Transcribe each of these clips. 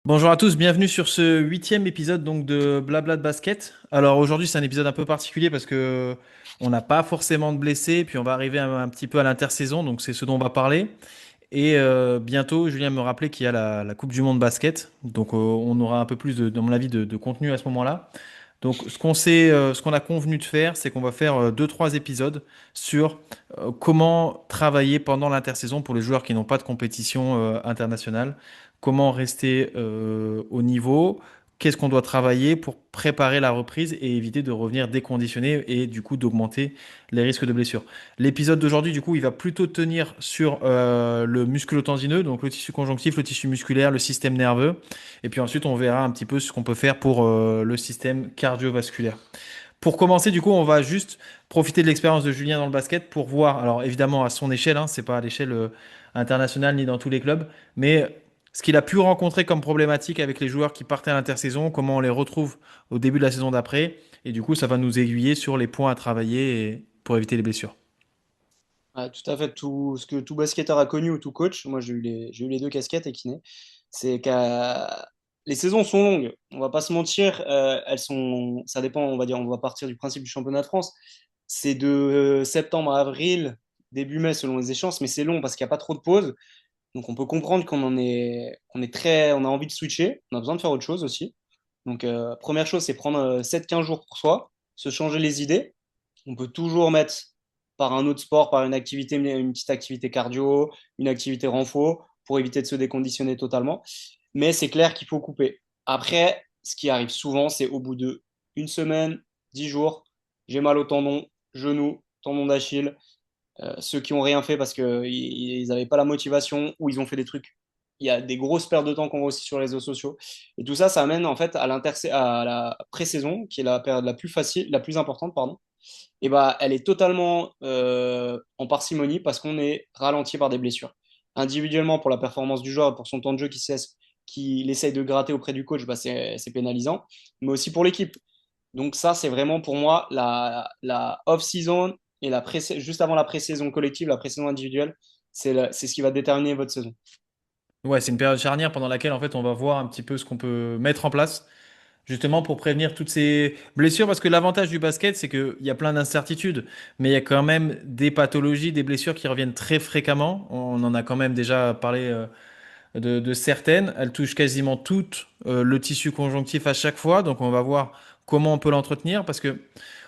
Bonjour à tous, bienvenue sur ce huitième épisode donc de Blabla de basket. Alors aujourd'hui c'est un épisode un peu particulier parce que on n'a pas forcément de blessés, puis on va arriver un petit peu à l'intersaison, donc c'est ce dont on va parler. Et bientôt, Julien me rappelait qu'il y a la Coupe du Monde basket, donc on aura un peu plus de, dans mon avis, de contenu à ce moment-là. Donc ce qu'on a convenu de faire, c'est qu'on va faire deux, trois épisodes sur comment travailler pendant l'intersaison pour les joueurs qui n'ont pas de compétition internationale, comment rester au niveau, qu'est-ce qu'on doit travailler pour préparer la reprise et éviter de revenir déconditionné et du coup d'augmenter les risques de blessure. L'épisode d'aujourd'hui, du coup, il va plutôt tenir sur le musculo-tendineux, donc le tissu conjonctif, le tissu musculaire, le système nerveux. Et puis ensuite, on verra un petit peu ce qu'on peut faire pour le système cardiovasculaire. Pour commencer, du coup, on va juste profiter de l'expérience de Julien dans le basket pour voir, alors évidemment à son échelle, hein, c'est pas à l'échelle internationale ni dans tous les clubs, mais ce qu'il a pu rencontrer comme problématique avec les joueurs qui partaient à l'intersaison, comment on les retrouve au début de la saison d'après, et du coup, ça va nous aiguiller sur les points à travailler pour éviter les blessures. Ah, tout à fait, tout ce que tout basketteur a connu ou tout coach, moi j'ai eu les deux casquettes et kiné, c'est que les saisons sont longues, on va pas se mentir, ça dépend, on va dire, on va partir du principe du championnat de France, c'est de septembre à avril, début mai selon les échéances, mais c'est long parce qu'il n'y a pas trop de pauses, donc on peut comprendre on a envie de switcher, on a besoin de faire autre chose aussi. Donc première chose, c'est prendre 7-15 jours pour soi, se changer les idées. On peut toujours mettre par un autre sport, par une petite activité cardio, une activité renfo, pour éviter de se déconditionner totalement. Mais c'est clair qu'il faut couper. Après, ce qui arrive souvent, c'est au bout de une semaine, 10 jours, j'ai mal au tendon, genou, tendon d'Achille. Ceux qui ont rien fait parce qu'ils n'avaient pas la motivation ou ils ont fait des trucs. Il y a des grosses pertes de temps qu'on voit aussi sur les réseaux sociaux. Et tout ça, ça amène en fait à la pré-saison, qui est la période la plus facile, la plus importante, pardon. Et bah, elle est totalement en parcimonie parce qu'on est ralenti par des blessures. Individuellement, pour la performance du joueur, pour son temps de jeu qui cesse, qu'il essaye de gratter auprès du coach, bah, c'est pénalisant, mais aussi pour l'équipe. Donc ça, c'est vraiment pour moi la off-season et juste avant la pré-saison collective, la pré-saison individuelle, c'est ce qui va déterminer votre saison. Ouais, c'est une période charnière pendant laquelle en fait on va voir un petit peu ce qu'on peut mettre en place justement pour prévenir toutes ces blessures parce que l'avantage du basket c'est qu'il y a plein d'incertitudes mais il y a quand même des pathologies, des blessures qui reviennent très fréquemment. On en a quand même déjà parlé de certaines. Elles touchent quasiment toutes le tissu conjonctif à chaque fois donc on va voir comment on peut l'entretenir parce que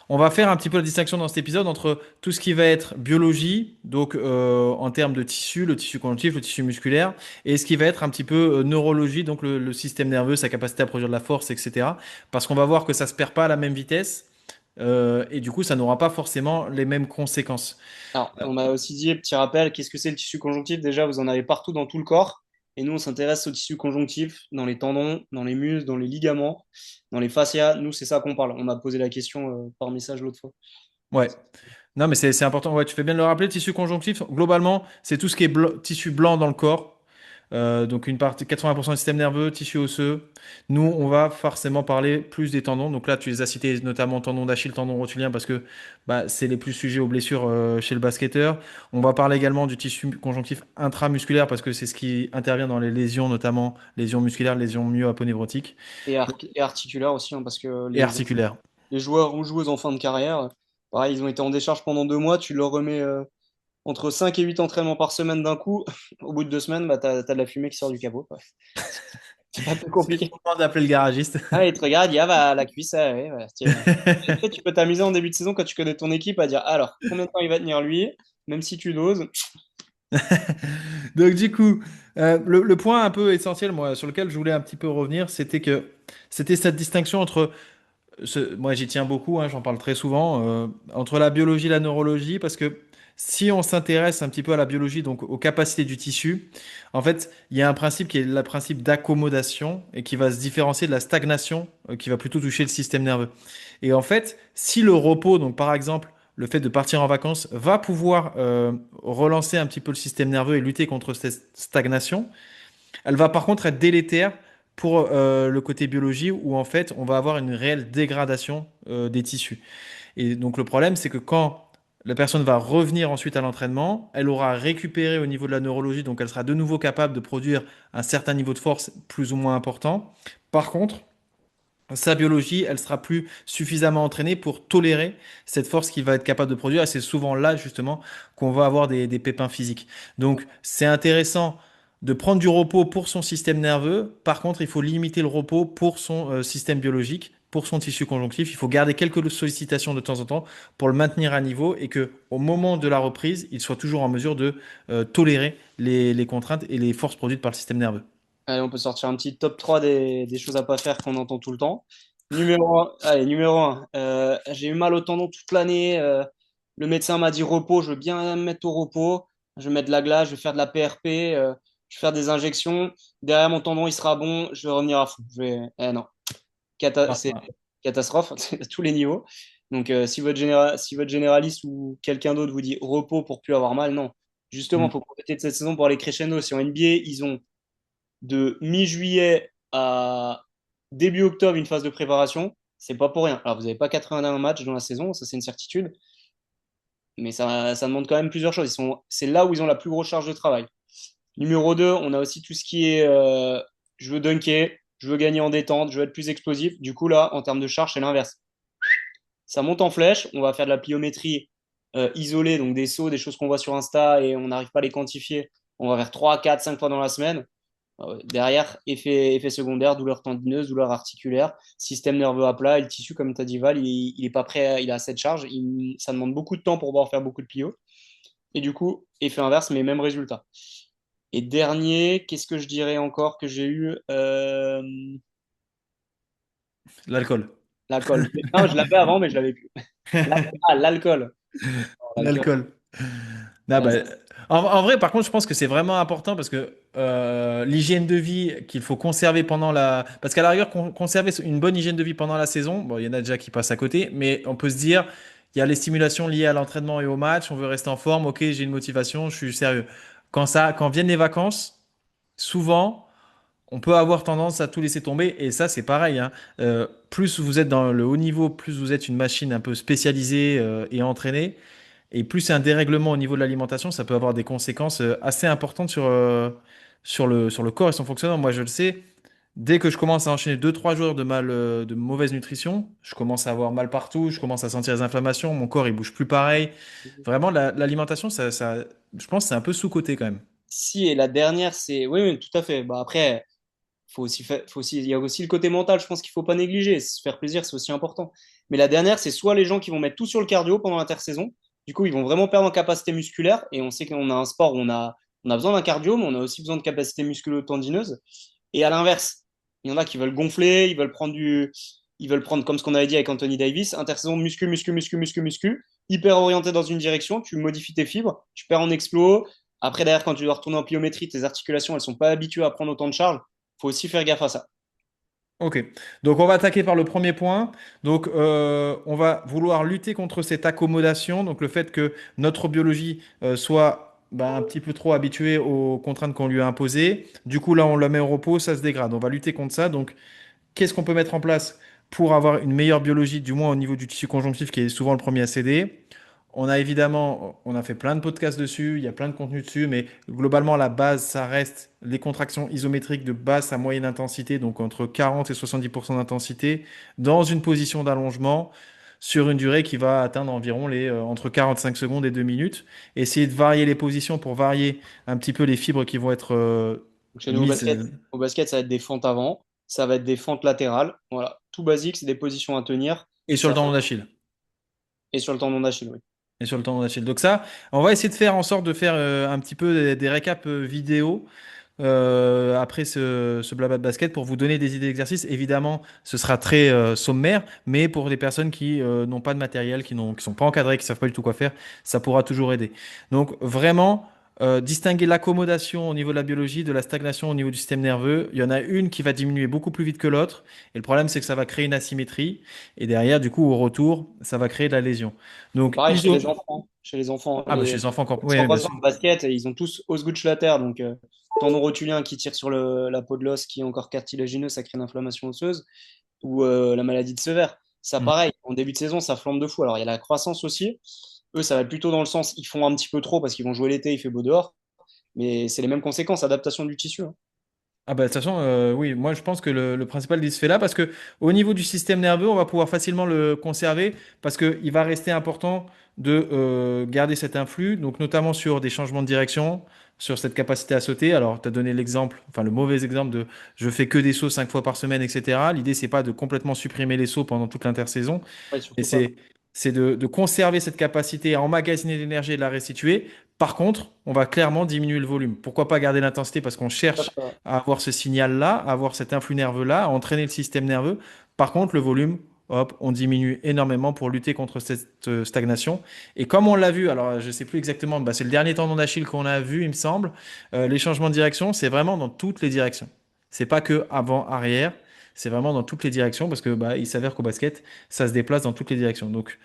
on va faire un petit peu la distinction dans cet épisode entre tout ce qui va être biologie, donc en termes de tissu, le tissu conjonctif, le tissu musculaire, et ce qui va être un petit peu neurologie, donc le système nerveux, sa capacité à produire de la force, etc. Parce qu'on va voir que ça se perd pas à la même vitesse, et du coup, ça n'aura pas forcément les mêmes conséquences. Alors, on m'a aussi dit, petit rappel, qu'est-ce que c'est le tissu conjonctif? Déjà, vous en avez partout dans tout le corps. Et nous, on s'intéresse au tissu conjonctif dans les tendons, dans les muscles, dans les ligaments, dans les fascias. Nous, c'est ça qu'on parle. On m'a posé la question par message l'autre fois. Ouais. Non, mais c'est important. Ouais, tu fais bien de le rappeler. Tissu conjonctif, globalement, c'est tout ce qui est tissu blanc dans le corps. Donc une partie 80% du système nerveux, tissu osseux. Nous, on va forcément parler plus des tendons. Donc là, tu les as cités notamment tendon d'Achille, tendon rotulien parce que bah, c'est les plus sujets aux blessures chez le basketteur. On va parler également du tissu conjonctif intramusculaire parce que c'est ce qui intervient dans les lésions, notamment lésions musculaires, lésions myo-aponevrotiques Et articulaire aussi, hein, parce que et articulaires. les joueurs ou joueuses en fin de carrière, pareil, ils ont été en décharge pendant 2 mois. Tu leur remets entre 5 et 8 entraînements par semaine d'un coup. Au bout de 2 semaines, bah, t'as de la fumée qui sort du capot, quoi. C'est pas plus C'est le compliqué. moment d'appeler le garagiste. Ah, il te regarde, il y a bah, la cuisse, ah, ouais, ouais, tiens. Et après, tu peux t'amuser en début de saison quand tu connais ton équipe à dire alors, combien de temps il va tenir lui, même si tu doses. Donc du coup, le point un peu essentiel, moi, sur lequel je voulais un petit peu revenir, c'était cette distinction entre, moi j'y tiens beaucoup, hein, j'en parle très souvent, entre la biologie et la neurologie, parce que si on s'intéresse un petit peu à la biologie, donc aux capacités du tissu, en fait, il y a un principe qui est le principe d'accommodation et qui va se différencier de la stagnation, qui va plutôt toucher le système nerveux. Et en fait, si le repos, donc par exemple, le fait de partir en vacances, va pouvoir relancer un petit peu le système nerveux et lutter contre cette stagnation, elle va par contre être délétère pour le côté biologie où en fait on va avoir une réelle dégradation des tissus. Et donc le problème c'est que quand La personne va revenir ensuite à l'entraînement. Elle aura récupéré au niveau de la neurologie, donc elle sera de nouveau capable de produire un certain niveau de force plus ou moins important. Par contre, sa biologie, elle sera plus suffisamment entraînée pour tolérer cette force qu'il va être capable de produire. Et c'est souvent là, justement, qu'on va avoir des pépins physiques. Donc, c'est intéressant de prendre du repos pour son système nerveux. Par contre, il faut limiter le repos pour son système biologique, pour son tissu conjonctif. Il faut garder quelques sollicitations de temps en temps pour le maintenir à niveau et que, au moment de la reprise, il soit toujours en mesure de tolérer les contraintes et les forces produites par le système nerveux. Allez, on peut sortir un petit top 3 des choses à pas faire qu'on entend tout le temps. Numéro 1, allez, numéro 1, j'ai eu mal au tendon toute l'année. Le médecin m'a dit repos, je veux bien me mettre au repos. Je vais mettre de la glace, je vais faire de la PRP, je vais faire des injections. Derrière mon tendon, il sera bon, je vais revenir à fond. Non, c'est Ah, catastrophe à tous les niveaux. Donc, si votre généraliste ou quelqu'un d'autre vous dit repos pour plus avoir mal, non. Justement, il hmm. faut profiter de cette saison pour aller crescendo. Si en NBA, ils ont de mi-juillet à début octobre une phase de préparation, c'est pas pour rien. Alors, vous n'avez pas 81 matchs dans la saison, ça c'est une certitude, mais ça demande quand même plusieurs choses. C'est là où ils ont la plus grosse charge de travail. Numéro 2, on a aussi tout ce qui est je veux dunker, je veux gagner en détente, je veux être plus explosif. Du coup, là, en termes de charge, c'est l'inverse. Ça monte en flèche, on va faire de la pliométrie isolée, donc des sauts, des choses qu'on voit sur Insta et on n'arrive pas à les quantifier. On va faire 3, 4, 5 fois dans la semaine. Derrière, effet secondaire, douleur tendineuse, douleur articulaire, système nerveux à plat, et le tissu, comme tu as dit, Val, il est pas prêt, il a assez de charge, ça demande beaucoup de temps pour pouvoir faire beaucoup de plio. Et du coup, effet inverse, mais même résultat. Et dernier, qu'est-ce que je dirais encore que j'ai eu L'alcool. l'alcool. Non, je l'avais avant, mais je l'avais plus. L'alcool. L'alcool. L'alcool. Ah bah, en vrai, par contre, je pense que c'est vraiment important parce que l'hygiène de vie qu'il faut conserver pendant la... Parce qu'à la rigueur, conserver une bonne hygiène de vie pendant la saison, bon, il y en a déjà qui passent à côté, mais on peut se dire, il y a les stimulations liées à l'entraînement et au match, on veut rester en forme, ok, j'ai une motivation, je suis sérieux. Quand viennent les vacances, souvent, on peut avoir tendance à tout laisser tomber, et ça, c'est pareil, hein. Plus vous êtes dans le haut niveau, plus vous êtes une machine un peu spécialisée et entraînée. Et plus c'est un dérèglement au niveau de l'alimentation, ça peut avoir des conséquences assez importantes sur le corps et son fonctionnement. Moi, je le sais, dès que je commence à enchaîner 2 3 jours de mauvaise nutrition, je commence à avoir mal partout, je commence à sentir des inflammations, mon corps il bouge plus pareil. Vraiment, l'alimentation, je pense que c'est un peu sous-coté quand même. Si, et la dernière, c'est. Oui, oui, tout à fait. Bah, après, il y a aussi le côté mental, je pense qu'il faut pas négliger. Se faire plaisir, c'est aussi important. Mais la dernière, c'est soit les gens qui vont mettre tout sur le cardio pendant l'intersaison. Du coup, ils vont vraiment perdre en capacité musculaire. Et on sait qu'on a un sport où on a besoin d'un cardio, mais on a aussi besoin de capacité musculo-tendineuse. Et à l'inverse, il y en a qui veulent gonfler, ils veulent prendre comme ce qu'on avait dit avec Anthony Davis, intersaison muscu, muscu, muscu, muscu, muscu, hyper orienté dans une direction, tu modifies tes fibres, tu perds en explo. Après, derrière, quand tu dois retourner en pliométrie, tes articulations, elles sont pas habituées à prendre autant de charge. Faut aussi faire gaffe à ça. Ok, donc on va attaquer par le premier point. Donc on va vouloir lutter contre cette accommodation, donc le fait que notre biologie soit un petit peu trop habituée aux contraintes qu'on lui a imposées. Du coup là on la met au repos, ça se dégrade. On va lutter contre ça. Donc qu'est-ce qu'on peut mettre en place pour avoir une meilleure biologie, du moins au niveau du tissu conjonctif qui est souvent le premier à céder? On a fait plein de podcasts dessus, il y a plein de contenus dessus, mais globalement, la base, ça reste les contractions isométriques de basse à moyenne intensité, donc entre 40 et 70% d'intensité, dans une position d'allongement sur une durée qui va atteindre environ entre 45 secondes et 2 minutes. Essayer de varier les positions pour varier un petit peu les fibres qui vont être Donc, chez nous, mises. au basket, ça va être des fentes avant, ça va être des fentes latérales. Voilà, tout basique, c'est des positions à tenir. Et sur le Ça... tendon d'Achille. Et sur le tendon d'Achille, oui. Et sur le tendon d'Achille. Donc ça, on va essayer de faire en sorte de faire un petit peu des récaps vidéo après ce blabla de basket pour vous donner des idées d'exercices. Évidemment, ce sera très sommaire, mais pour les personnes qui n'ont pas de matériel, qui sont pas encadrées, qui savent pas du tout quoi faire, ça pourra toujours aider. Donc vraiment, distinguer l'accommodation au niveau de la biologie de la stagnation au niveau du système nerveux. Il y en a une qui va diminuer beaucoup plus vite que l'autre. Et le problème, c'est que ça va créer une asymétrie. Et derrière, du coup, au retour, ça va créer de la lésion. Donc, Pareil chez les enfants. Chez les enfants, Ah bah chez les enfants, parce oui, qu'en bien passant sûr. au basket, ils ont tous Osgood-Schlatter, donc tendon rotulien qui tire sur la peau de l'os qui est encore cartilagineux, ça crée une inflammation osseuse, ou la maladie de Sever. Ça, Mm. pareil, en début de saison, ça flambe de fou. Alors, il y a la croissance aussi. Eux, ça va plutôt dans le sens, ils font un petit peu trop parce qu'ils vont jouer l'été, il fait beau dehors. Mais c'est les mêmes conséquences, adaptation du tissu, hein. Ah bah de toute façon, oui, moi je pense que le principal il se fait là parce que au niveau du système nerveux, on va pouvoir facilement le conserver parce qu'il va rester important de garder cet influx, donc notamment sur des changements de direction, sur cette capacité à sauter. Alors, tu as donné l'exemple, enfin le mauvais exemple de je fais que des sauts 5 fois par semaine, etc. L'idée, c'est pas de complètement supprimer les sauts pendant toute l'intersaison, Ouais, et surtout pas. c'est de conserver cette capacité à emmagasiner l'énergie et de la restituer. Par contre, on va clairement diminuer le volume. Pourquoi pas garder l'intensité? Parce qu'on cherche à avoir ce signal-là, à avoir cet influx nerveux-là, à entraîner le système nerveux. Par contre, le volume, hop, on diminue énormément pour lutter contre cette stagnation. Et comme on l'a vu, alors je ne sais plus exactement, bah, c'est le dernier tendon d'Achille qu'on a vu, il me semble. Les changements de direction, c'est vraiment dans toutes les directions. C'est pas que avant, arrière. C'est vraiment dans toutes les directions parce que bah, il s'avère qu'au basket, ça se déplace dans toutes les directions. Donc,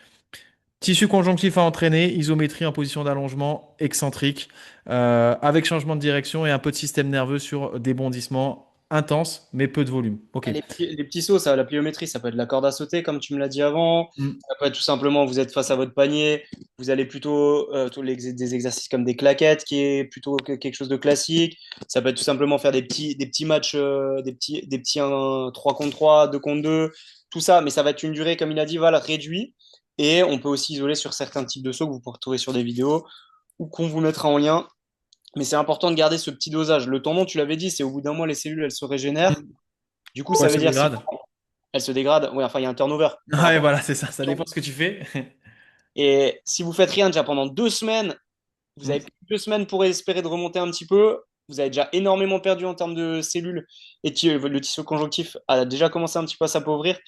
tissu conjonctif à entraîner, isométrie en position d'allongement, excentrique, avec changement de direction et un peu de système nerveux sur des bondissements intenses, mais peu de volume. Ok. Ah, les petits sauts, ça, la pliométrie, ça peut être la corde à sauter, comme tu me l'as dit avant. Mm. Ça peut être tout simplement, vous êtes face à votre panier, vous allez plutôt des exercices comme des claquettes, qui est plutôt quelque chose de classique. Ça peut être tout simplement faire des petits matchs, des petits 3 contre 3, 2 contre 2, tout ça. Mais ça va être une durée, comme il a dit, Val, réduite. Et on peut aussi isoler sur certains types de sauts que vous pourrez retrouver sur des vidéos ou qu'on vous mettra en lien. Mais c'est important de garder ce petit dosage. Le tendon, tu l'avais dit, c'est au bout d'un mois, les cellules, elles se régénèrent. Mm. Du coup, Ouais, ça veut ça dire si dégrade. elles se dégradent, oui, enfin, il y a un turnover par Ouais, rapport voilà, c'est ça. Ça à dépend de ce que tu fais. Et si vous faites rien déjà pendant 2 semaines, vous Mm. avez plus que 2 semaines pour espérer de remonter un petit peu. Vous avez déjà énormément perdu en termes de cellules et le tissu conjonctif a déjà commencé un petit peu à s'appauvrir.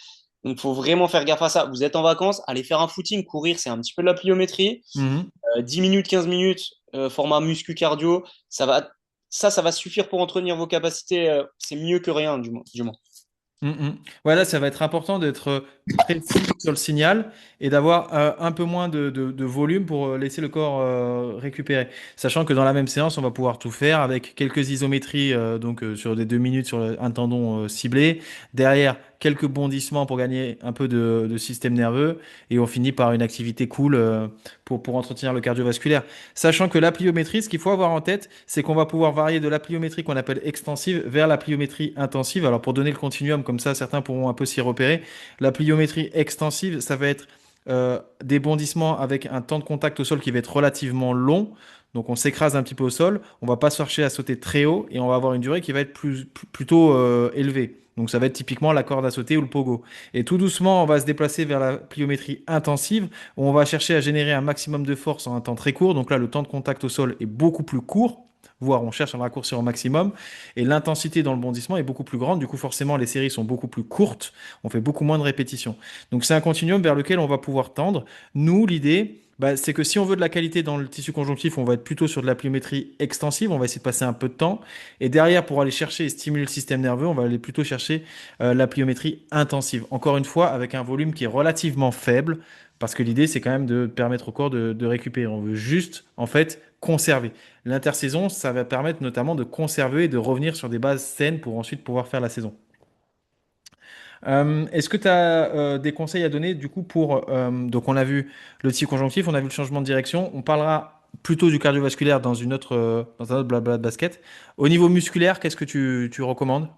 Donc, il faut vraiment faire gaffe à ça. Vous êtes en vacances, allez faire un footing, courir, c'est un petit peu de la pliométrie. Mhm. 10 minutes, 15 minutes, format muscu-cardio, ça va suffire pour entretenir vos capacités. C'est mieux que rien, du moins. Voilà, ça va être important d'être précis sur le signal et d'avoir un peu moins de volume pour laisser le corps récupérer. Sachant que dans la même séance, on va pouvoir tout faire avec quelques isométries donc sur des 2 minutes sur un tendon ciblé. Derrière, quelques bondissements pour gagner un peu de système nerveux et on finit par une activité cool pour entretenir le cardiovasculaire. Sachant que la pliométrie, ce qu'il faut avoir en tête, c'est qu'on va pouvoir varier de la pliométrie qu'on appelle extensive vers la pliométrie intensive. Alors pour donner le continuum, comme ça certains pourront un peu s'y repérer, la pliométrie extensive, ça va être des bondissements avec un temps de contact au sol qui va être relativement long. Donc on s'écrase un petit peu au sol, on va pas se chercher à sauter très haut et on va avoir une durée qui va être plutôt élevée. Donc ça va être typiquement la corde à sauter ou le pogo. Et tout doucement, on va se déplacer vers la pliométrie intensive où on va chercher à générer un maximum de force en un temps très court. Donc là, le temps de contact au sol est beaucoup plus court, voire on cherche à le raccourcir au maximum. Et l'intensité dans le bondissement est beaucoup plus grande. Du coup, forcément, les séries sont beaucoup plus courtes. On fait beaucoup moins de répétitions. Donc c'est un continuum vers lequel on va pouvoir tendre. Nous, l'idée, bah, c'est que si on veut de la qualité dans le tissu conjonctif, on va être plutôt sur de la pliométrie extensive. On va essayer de passer un peu de temps. Et derrière, pour aller chercher et stimuler le système nerveux, on va aller plutôt chercher la pliométrie intensive. Encore une fois, avec un volume qui est relativement faible. Parce que l'idée, c'est quand même de permettre au corps de récupérer. On veut juste, en fait, conserver. L'intersaison, ça va permettre notamment de conserver et de revenir sur des bases saines pour ensuite pouvoir faire la saison. Est-ce que tu as des conseils à donner du coup pour... donc on a vu le tissu conjonctif, on a vu le changement de direction, on parlera plutôt du cardiovasculaire dans un autre blabla de basket. Au niveau musculaire, qu'est-ce que tu recommandes?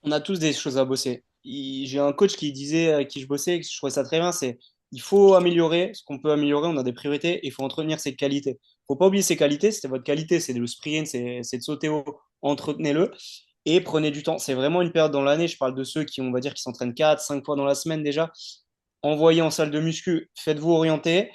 On a tous des choses à bosser. J'ai un coach qui disait, avec qui je bossais, et que je trouvais ça très bien, c'est il faut améliorer ce qu'on peut améliorer, on a des priorités, et il faut entretenir ses qualités. Il ne faut pas oublier ses qualités, c'était votre qualité, c'est le sprint, c'est de sauter haut, entretenez-le, et prenez du temps. C'est vraiment une période dans l'année, je parle de ceux qui, on va dire, qui s'entraînent 4 5 fois dans la semaine déjà. Envoyez en salle de muscu, faites-vous orienter.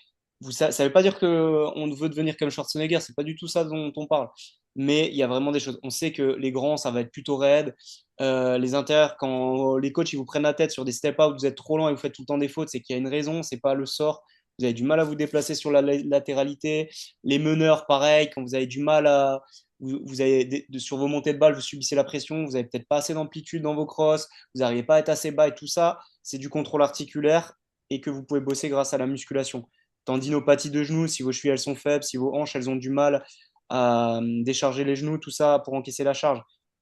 Ça ne veut pas dire qu'on veut devenir comme Schwarzenegger, c'est pas du tout ça dont on parle. Mais il y a vraiment des choses. On sait que les grands, ça va être plutôt raide. Les intérieurs, quand les coachs ils vous prennent la tête sur des step-out, vous êtes trop lent et vous faites tout le temps des fautes, c'est qu'il y a une raison, c'est pas le sort. Vous avez du mal à vous déplacer sur la latéralité. Les meneurs, pareil, quand vous avez du mal à. Vous avez sur vos montées de balles, vous subissez la pression, vous n'avez peut-être pas assez d'amplitude dans vos crosses, vous n'arrivez pas à être assez bas et tout ça. C'est du contrôle articulaire et que vous pouvez bosser grâce à la musculation. Tendinopathie de genoux, si vos chevilles elles sont faibles, si vos hanches elles ont du mal à décharger les genoux, tout ça pour encaisser la charge.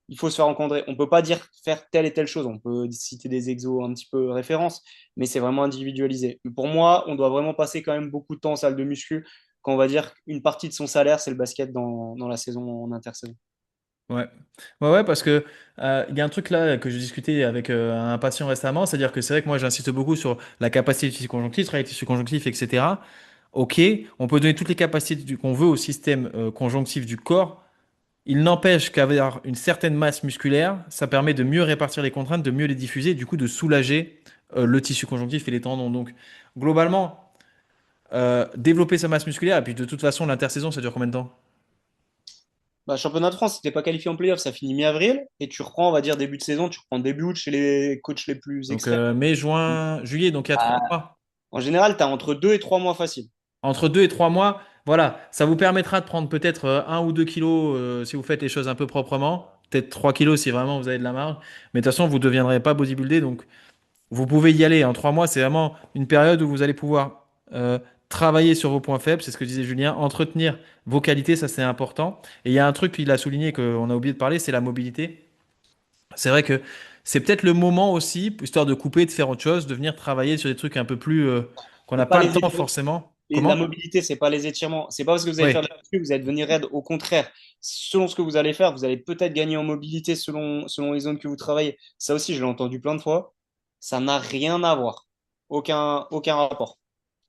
il faut se faire encadrer. On peut pas dire faire telle et telle chose. On peut citer des exos un petit peu références, mais c'est vraiment individualisé. Mais pour moi, on doit vraiment passer quand même beaucoup de temps en salle de muscu quand on va dire qu'une partie de son salaire, c'est le basket dans la saison en intersaison. Ouais. Ouais, parce que il y a un truc là que j'ai discuté avec un patient récemment, c'est-à-dire que c'est vrai que moi j'insiste beaucoup sur la capacité du tissu conjonctif, travailler le tissu conjonctif, etc. Ok, on peut donner toutes les capacités qu'on veut au système conjonctif du corps. Il n'empêche qu'avoir une certaine masse musculaire, ça permet de mieux répartir les contraintes, de mieux les diffuser, et du coup de soulager le tissu conjonctif et les tendons. Donc globalement, développer sa masse musculaire, et puis de toute façon l'intersaison, ça dure combien de temps? Bah, championnat de France, si t'es pas qualifié en playoff, ça finit mi-avril, et tu reprends, on va dire, début de saison, tu reprends début août chez les coachs les plus Donc extrêmes. mai, juin, juillet, donc il y a trois Ah, mois. en général, tu as entre 2 et 3 mois facile. Entre 2 et 3 mois, voilà, ça vous permettra de prendre peut-être 1 ou 2 kilos si vous faites les choses un peu proprement. Peut-être 3 kilos si vraiment vous avez de la marge. Mais de toute façon, vous ne deviendrez pas bodybuildé. Donc, vous pouvez y aller. En 3 mois, c'est vraiment une période où vous allez pouvoir travailler sur vos points faibles. C'est ce que disait Julien. Entretenir vos qualités, ça c'est important. Et il y a un truc qu'il a souligné qu'on a oublié de parler, c'est la mobilité. C'est vrai que c'est peut-être le moment aussi, histoire de couper, de faire autre chose, de venir travailler sur des trucs un peu plus qu'on n'a C'est pas pas le les temps étirements. forcément. Et la Comment? mobilité, c'est pas les étirements. C'est pas parce que vous allez Oui. faire de la muscu que vous allez devenir raide. Au contraire, selon ce que vous allez faire, vous allez peut-être gagner en mobilité selon les zones que vous travaillez. Ça aussi, je l'ai entendu plein de fois. Ça n'a rien à voir. Aucun rapport.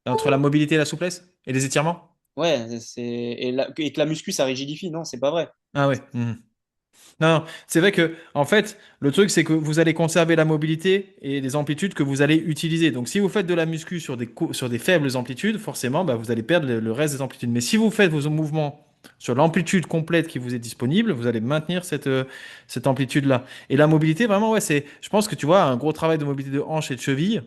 Entre la mobilité et la souplesse? Et les étirements? Ouais, et que la muscu, ça rigidifie. Non, c'est pas vrai. Ah ouais. Mhm. Non, non, c'est vrai que, en fait, le truc, c'est que vous allez conserver la mobilité et les amplitudes que vous allez utiliser. Donc, si vous faites de la muscu sur des faibles amplitudes, forcément, bah, vous allez perdre le reste des amplitudes. Mais si vous faites vos mouvements sur l'amplitude complète qui vous est disponible, vous allez maintenir cette amplitude-là. Et la mobilité, vraiment, ouais, je pense que tu vois, un gros travail de mobilité de hanche et de cheville,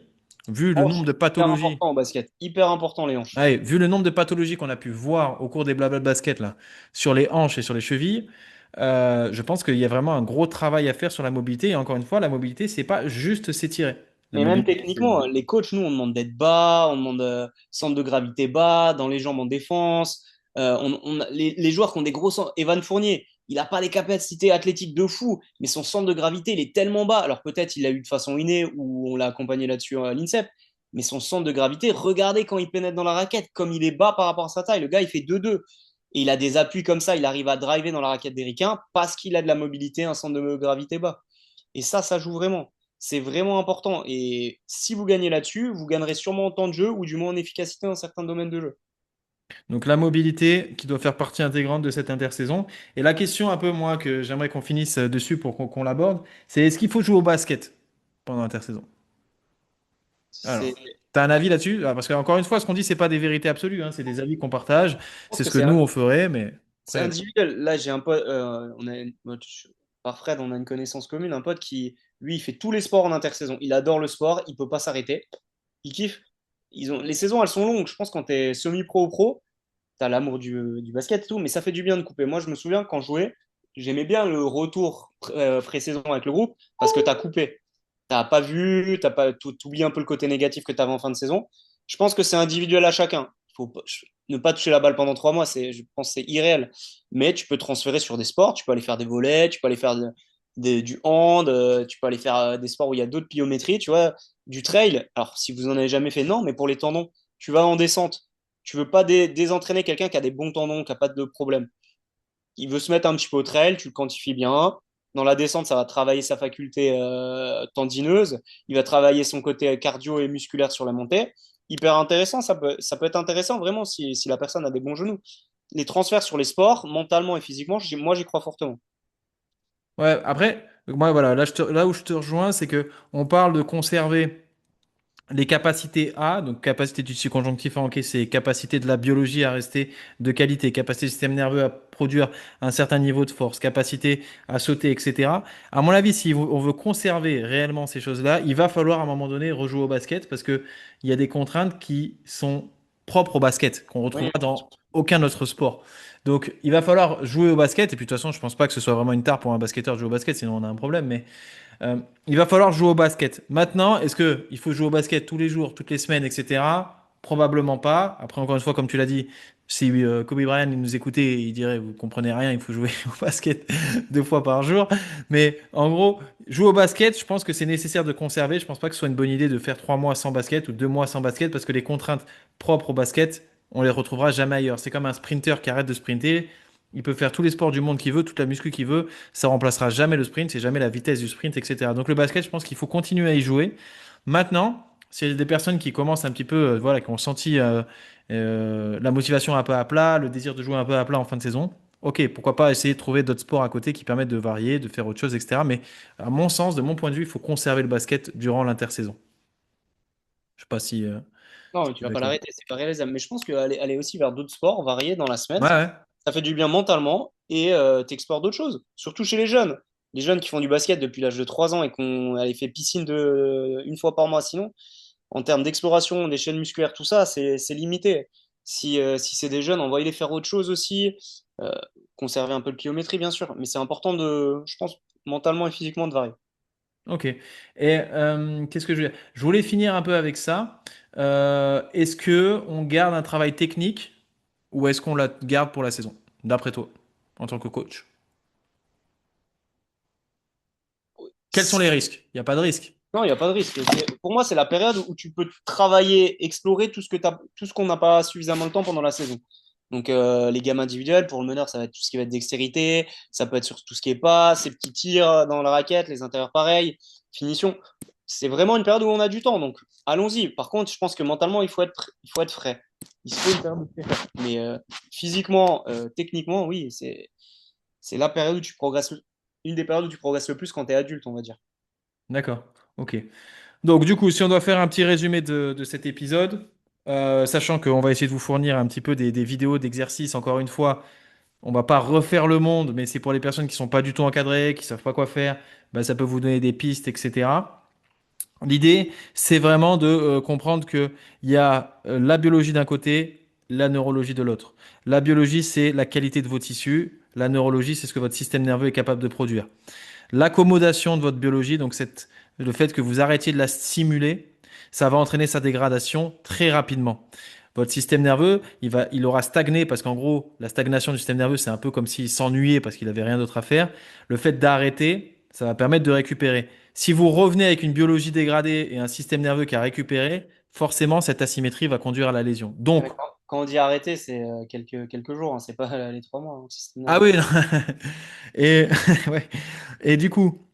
vu le nombre Hanche, de hyper pathologies. important en basket. Hyper important, les hanches. Ouais, vu le nombre de pathologies qu'on a pu voir au cours des blabla de basket là, sur les hanches et sur les chevilles, je pense qu'il y a vraiment un gros travail à faire sur la mobilité. Et encore une fois, la mobilité, c'est pas juste s'étirer. La Mais même mobilité, c'est. techniquement, les coachs, nous, on demande d'être bas, on demande centre de gravité bas, dans les jambes en défense. Les joueurs qui ont des gros centres, Evan Fournier, il n'a pas les capacités athlétiques de fou, mais son centre de gravité, il est tellement bas. Alors peut-être il l'a eu de façon innée ou on l'a accompagné là-dessus à l'INSEP, mais son centre de gravité, regardez quand il pénètre dans la raquette, comme il est bas par rapport à sa taille. Le gars, il fait 2-2. Et il a des appuis comme ça, il arrive à driver dans la raquette des ricains parce qu'il a de la mobilité, un centre de gravité bas. Et ça joue vraiment. C'est vraiment important. Et si vous gagnez là-dessus, vous gagnerez sûrement en temps de jeu ou du moins en efficacité dans certains domaines de jeu. Donc la mobilité qui doit faire partie intégrante de cette intersaison. Et la question un peu, moi, que j'aimerais qu'on finisse dessus pour qu'on l'aborde, c'est est-ce qu'il faut jouer au basket pendant l'intersaison? Alors, C'est, tu as un avis là-dessus? Ah, parce qu'encore une fois, ce qu'on dit, c'est pas des vérités absolues, hein, c'est des avis qu'on partage. je pense C'est que ce que nous, on ferait, mais c'est après. individuel. Là, j'ai un pote, par Fred, on a une connaissance commune, un pote qui, lui, il fait tous les sports en intersaison. Il adore le sport, il peut pas s'arrêter. Il kiffe. Les saisons, elles sont longues. Je pense que quand tu es semi-pro ou pro, tu as l'amour du basket et tout, mais ça fait du bien de couper. Moi, je me souviens quand je jouais, j'aimais bien le retour pré-saison avec le groupe parce que tu as coupé. T'as pas vu, t'as pas oublié un peu le côté négatif que tu avais en fin de saison. Je pense que c'est individuel à chacun. Il faut ne pas toucher la balle pendant 3 mois, je pense que c'est irréel. Mais tu peux transférer sur des sports, tu peux aller faire des volets, tu peux aller faire du hand, tu peux aller faire des sports où il y a d'autres pliométries, tu vois, du trail. Alors, si vous en avez jamais fait, non, mais pour les tendons, tu vas en descente. Tu veux pas désentraîner quelqu'un qui a des bons tendons, qui a pas de problème. Il veut se mettre un petit peu au trail, tu le quantifies bien. Dans la descente, ça va travailler sa faculté tendineuse. Il va travailler son côté cardio et musculaire sur la montée. Hyper intéressant, ça peut être intéressant vraiment si la personne a des bons genoux. Les transferts sur les sports, mentalement et physiquement, moi j'y crois fortement. Ouais, après, moi, voilà, là où je te rejoins, c'est que on parle de conserver les capacités A, donc capacité du tissu conjonctif à encaisser, capacité de la biologie à rester de qualité, capacité du système nerveux à produire un certain niveau de force, capacité à sauter, etc. À mon avis, si on veut conserver réellement ces choses-là, il va falloir à un moment donné rejouer au basket parce que il y a des contraintes qui sont propres au basket, qu'on Oui, retrouvera dans aucun autre sport. Donc, il va falloir jouer au basket. Et puis, de toute façon, je pense pas que ce soit vraiment une tare pour un basketteur de jouer au basket, sinon on a un problème. Mais il va falloir jouer au basket. Maintenant, est-ce que il faut jouer au basket tous les jours, toutes les semaines, etc. Probablement pas. Après, encore une fois, comme tu l'as dit, Si Kobe Bryant il nous écoutait, il dirait, vous comprenez rien, il faut jouer au basket 2 fois par jour. Mais en gros, jouer au basket, je pense que c'est nécessaire de conserver. Je pense pas que ce soit une bonne idée de faire 3 mois sans basket ou 2 mois sans basket parce que les contraintes propres au basket, on les retrouvera jamais ailleurs. C'est comme un sprinter qui arrête de sprinter. Il peut faire tous les sports du monde qu'il veut, toute la muscu qu'il veut. Ça remplacera jamais le sprint, c'est jamais la vitesse du sprint, etc. Donc le basket, je pense qu'il faut continuer à y jouer. Maintenant, s'il y a des personnes qui commencent un petit peu, voilà, qui ont senti la motivation un peu à plat, le désir de jouer un peu à plat en fin de saison. Ok, pourquoi pas essayer de trouver d'autres sports à côté qui permettent de varier, de faire autre chose, etc. Mais à mon sens, de mon point de vue, il faut conserver le basket durant l'intersaison. Je sais pas Non, si mais tu tu es vas pas d'accord. l'arrêter, c'est pas réalisable. Mais je pense qu'aller aussi vers d'autres sports variés dans la semaine, Ouais, ouais. ça fait du bien mentalement et t'explores d'autres choses, surtout chez les jeunes. Les jeunes qui font du basket depuis l'âge de 3 ans et qu'on allait fait piscine une fois par mois sinon, en termes d'exploration, des chaînes musculaires, tout ça, c'est limité. Si c'est des jeunes, envoyez-les faire autre chose aussi, euh, conserver un peu de pliométrie bien sûr, mais c'est important je pense, mentalement et physiquement de varier. Ok. Et qu'est-ce que je veux dire? Je voulais finir un peu avec ça. Est-ce que on garde un travail technique ou est-ce qu'on la garde pour la saison, d'après toi, en tant que coach? Quels sont les risques? Il n'y a pas de risque. Non, il n'y a pas de risque. Pour moi, c'est la période où tu peux travailler, explorer tout ce qu'on n'a pas suffisamment de temps pendant la saison. Donc, les gammes individuelles, pour le meneur, ça va être tout ce qui va être dextérité, ça peut être sur tout ce qui est pas, ses petits tirs dans la raquette, les intérieurs pareils, finition. C'est vraiment une période où on a du temps. Donc, allons-y. Par contre, je pense que mentalement, il faut être frais. Il faut une période de frais. Mais physiquement, techniquement, oui, c'est la période où tu progresses, une des périodes où tu progresses le plus quand tu es adulte, on va dire. D'accord. Ok. Donc, du coup, si on doit faire un petit résumé de cet épisode, sachant qu'on va essayer de vous fournir un petit peu des vidéos d'exercices, encore une fois, on va pas refaire le monde, mais c'est pour les personnes qui sont pas du tout encadrées, qui savent pas quoi faire, bah, ça peut vous donner des pistes, etc. L'idée, c'est vraiment de comprendre que il y a la biologie d'un côté, la neurologie de l'autre. La biologie, c'est la qualité de vos tissus. La neurologie, c'est ce que votre système nerveux est capable de produire. L'accommodation de votre biologie, donc le fait que vous arrêtiez de la stimuler, ça va entraîner sa dégradation très rapidement. Votre système nerveux, il aura stagné parce qu'en gros, la stagnation du système nerveux, c'est un peu comme s'il s'ennuyait parce qu'il avait rien d'autre à faire. Le fait d'arrêter, ça va permettre de récupérer. Si vous revenez avec une biologie dégradée et un système nerveux qui a récupéré, forcément, cette asymétrie va conduire à la lésion. Ouais, Donc, mais quand on dit arrêter, c'est quelques jours, hein, c'est pas les 3 mois, hein, le système ah nerveux. oui, non. Et, ouais. Et du coup,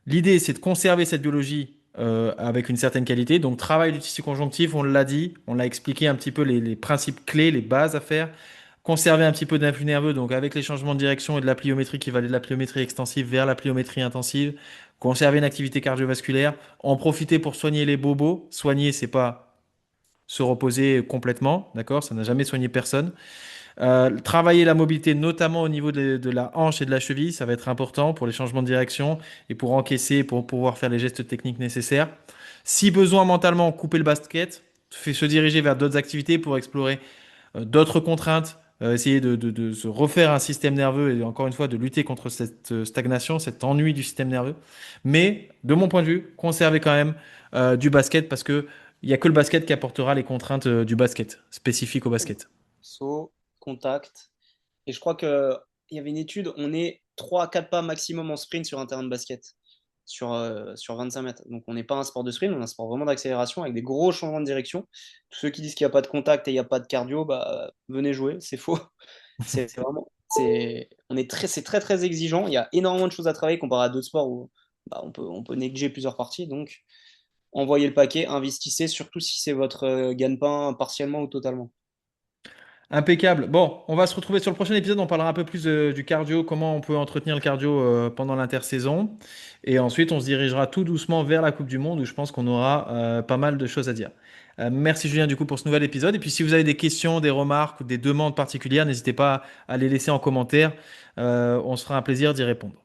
l'idée, c'est de conserver cette biologie avec une certaine qualité. Donc, travail du tissu conjonctif, on l'a dit, on l'a expliqué un petit peu les principes clés, les bases à faire. Conserver un petit peu d'influx nerveux, donc avec les changements de direction et de la pliométrie qui va aller de la pliométrie extensive vers la pliométrie intensive. Conserver une activité cardiovasculaire. En profiter pour soigner les bobos. Soigner, c'est pas se reposer complètement, d'accord? Ça n'a jamais soigné personne. Travailler la mobilité, notamment au niveau de la hanche et de la cheville, ça va être important pour les changements de direction et pour encaisser, pour pouvoir faire les gestes techniques nécessaires. Si besoin mentalement, couper le basket, se diriger vers d'autres activités pour explorer d'autres contraintes, essayer de se refaire un système nerveux et encore une fois de lutter contre cette stagnation, cet ennui du système nerveux. Mais de mon point de vue, conserver quand même du basket parce que il n'y a que le basket qui apportera les contraintes du basket, spécifiques au basket. Saut, contact. Et je crois il y avait une étude, on est 3 à 4 pas maximum en sprint sur un terrain de basket, sur 25 mètres. Donc on n'est pas un sport de sprint, on est un sport vraiment d'accélération avec des gros changements de direction. Tous ceux qui disent qu'il n'y a pas de contact et il n'y a pas de cardio, bah, venez jouer, c'est faux. C'est très très exigeant. Il y a énormément de choses à travailler comparé à d'autres sports où bah, on peut négliger plusieurs parties. Donc envoyez le paquet, investissez, surtout si c'est votre gagne-pain partiellement ou totalement. Impeccable. Bon, on va se retrouver sur le prochain épisode. On parlera un peu plus du cardio, comment on peut entretenir le cardio pendant l'intersaison. Et ensuite, on se dirigera tout doucement vers la Coupe du Monde où je pense qu'on aura pas mal de choses à dire. Merci Julien du coup pour ce nouvel épisode. Et puis si vous avez des questions, des remarques ou des demandes particulières, n'hésitez pas à les laisser en commentaire. On se fera un plaisir d'y répondre.